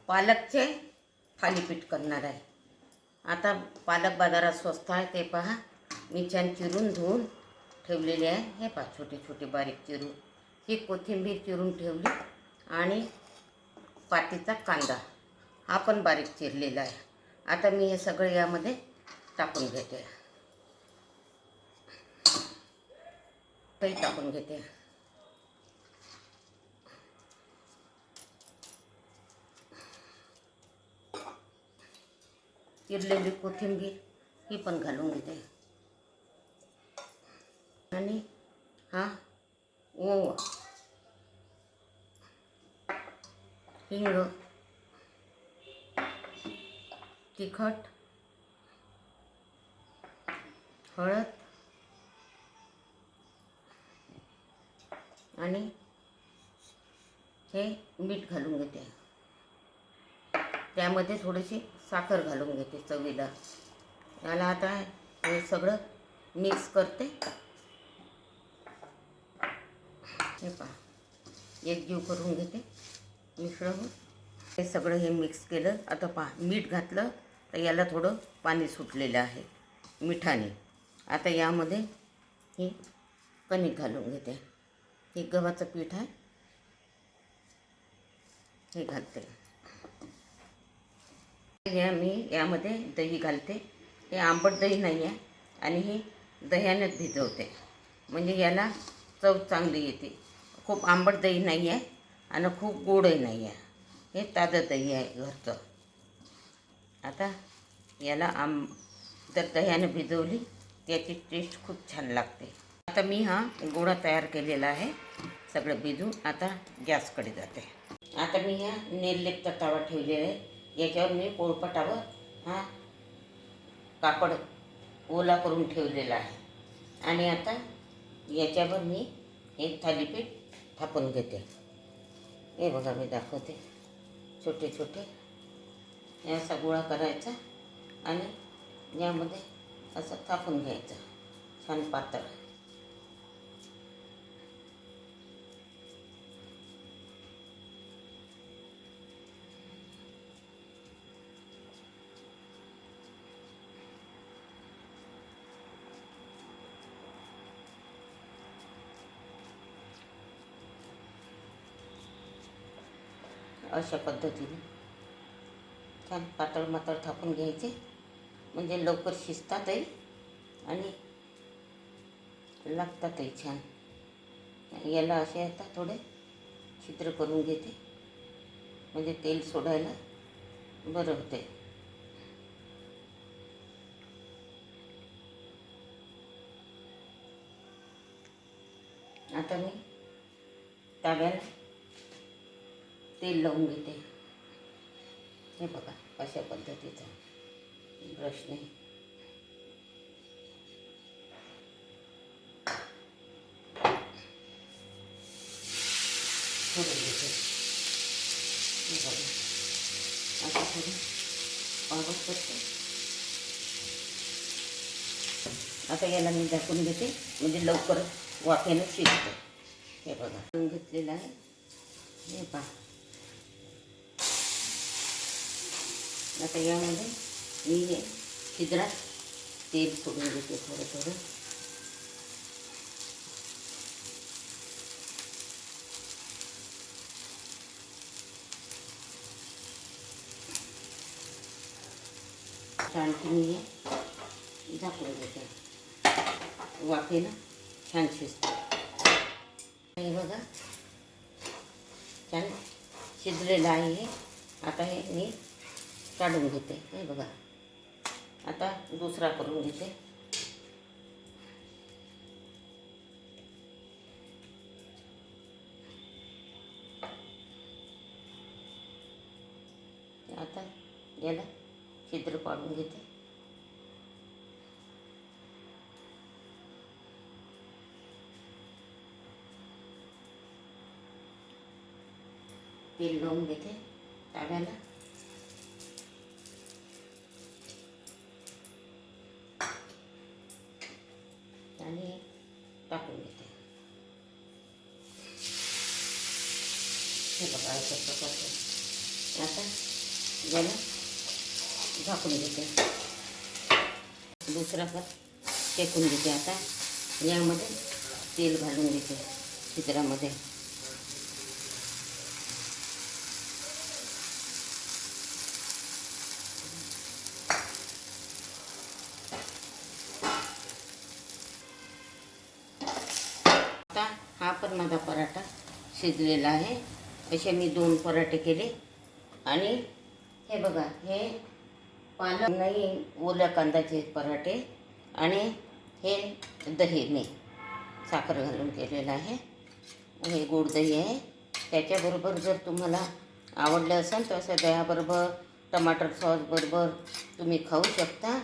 पालकचे थालीपीठ करणार आहे। आता पालक बाजारात स्वस्त आहे ते पहा। मी छान चिरून धुवून ठेवलेले आहे। हे पहा छोटे छोटे बारीक चिरून। ही कोथिंबीर चिरून ठेवली आणि पातीचा कांदा हा पण बारीक चिरलेला आहे। आता मी हे सगळे यामध्ये टाकून घेते। काही टाकून घेते। चिरलेली कोथिंबीर ही पण घालून घेते आणि हा ओवा, हिंग, तिखट, हळद आणि हे मीठ घालून घेते। त्यामध्ये थोडीशी साखर घालून घेते चवीला। याला आता हे सगळं मिक्स करते। हे पहा एकजीव करून घेते मिश्रण। हे सगळं हे मिक्स केलं। आता पहा मीठ घातलं तर याला थोडं पाणी सुटलेलं आहे मिठाने। आता यामध्ये ही कणिक घालून घेते। हे गव्हाचं पीठ आहे, हे घालते। मी यामध्ये दही घालते। हे आंबट दही नाही आहे आणि हे दह्यानेच भिजवते, म्हणजे याला चव चांगली येते। खूप आंबट दही नाही आहे आणि खूप गोडही नाही आहे। हे ताजं दही आहे घरचं। आता याला जर दह्याने भिजवली त्याची टेस्ट खूप छान लागते। आता मी हा गोळा तयार केलेला आहे सगळं भिजून। आता गॅसकडे जाते। आता मी ह्या नेललेपचा तवा ठेवलेला आहे। याच्यावर मी पोळपाटावर हा कापड ओला करून ठेवलेला आहे आणि आता याच्यावर मी हे थालीपीठ थापून घेते। हे बघा मी दाखवते। छोटे छोटे असा गोळा करायचा आणि यामध्ये असं थापून घ्यायचं छान पातळ। अशा पद्धतीने छान पातळ मातळ थापून घ्यायचे, म्हणजे लवकर शिजतातही आणि लागतातही छान। याला असे आता थोडे छिद्र करून घेते, म्हणजे तेल सोडायला बरं होते। आता मी तव्याला तेल लावून घेते। हे बघा अशा पद्धतीचा ब्रशने करून घेते। हे बघा आता थोडी पावडर करते। आता याला मी झाकून घेते, म्हणजे लवकर वाफेनं शिजते। हे बघा घेतलेलं आहे। हे पहा आता यामध्ये मी हे छिद्रात तेल सोडून घेते थोडं थोडं। आणखी मी हे झाकून घेते, वाफेनं छान शिजते। हे बघा छान शिजलेलं आहे हे। आता हे मी काढून घेते। हे बघा आता दुसरा करून घेते। आता याला छिद्र पाडून घेते। तेल लावून घेते तव्याला आणि टाकून घेते। हे बघा अशा प्रकारचं आता याला झाकून घेते. दुसरा पण शेकून घेते. आता यामध्ये तेल घालून घेते छिद्रामध्ये. आता हा पण माझा पराठा शिजलेला आहे. असे मी 2 पराठे केले. आणि हे बघा, हे पालक नाही, ओल्या कांद्याचे पराठे. आणि हे दही मी साखर घालून केलेलं आहे. हे गोड दही आहे. त्याच्याबरोबर जर तुम्हाला आवडलं असेल तर असं दह्याबरोबर, टमाटर सॉसबरोबर तुम्ही खाऊ शकता.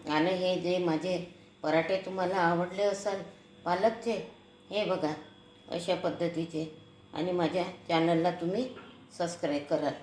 आणि हे जे माझे पराठे तुम्हाला आवडले असेल पालकचे, हे बघा अशा पद्धतीचे. आणि माझ्या चॅनलला तुम्ही सबस्क्राईब कराल.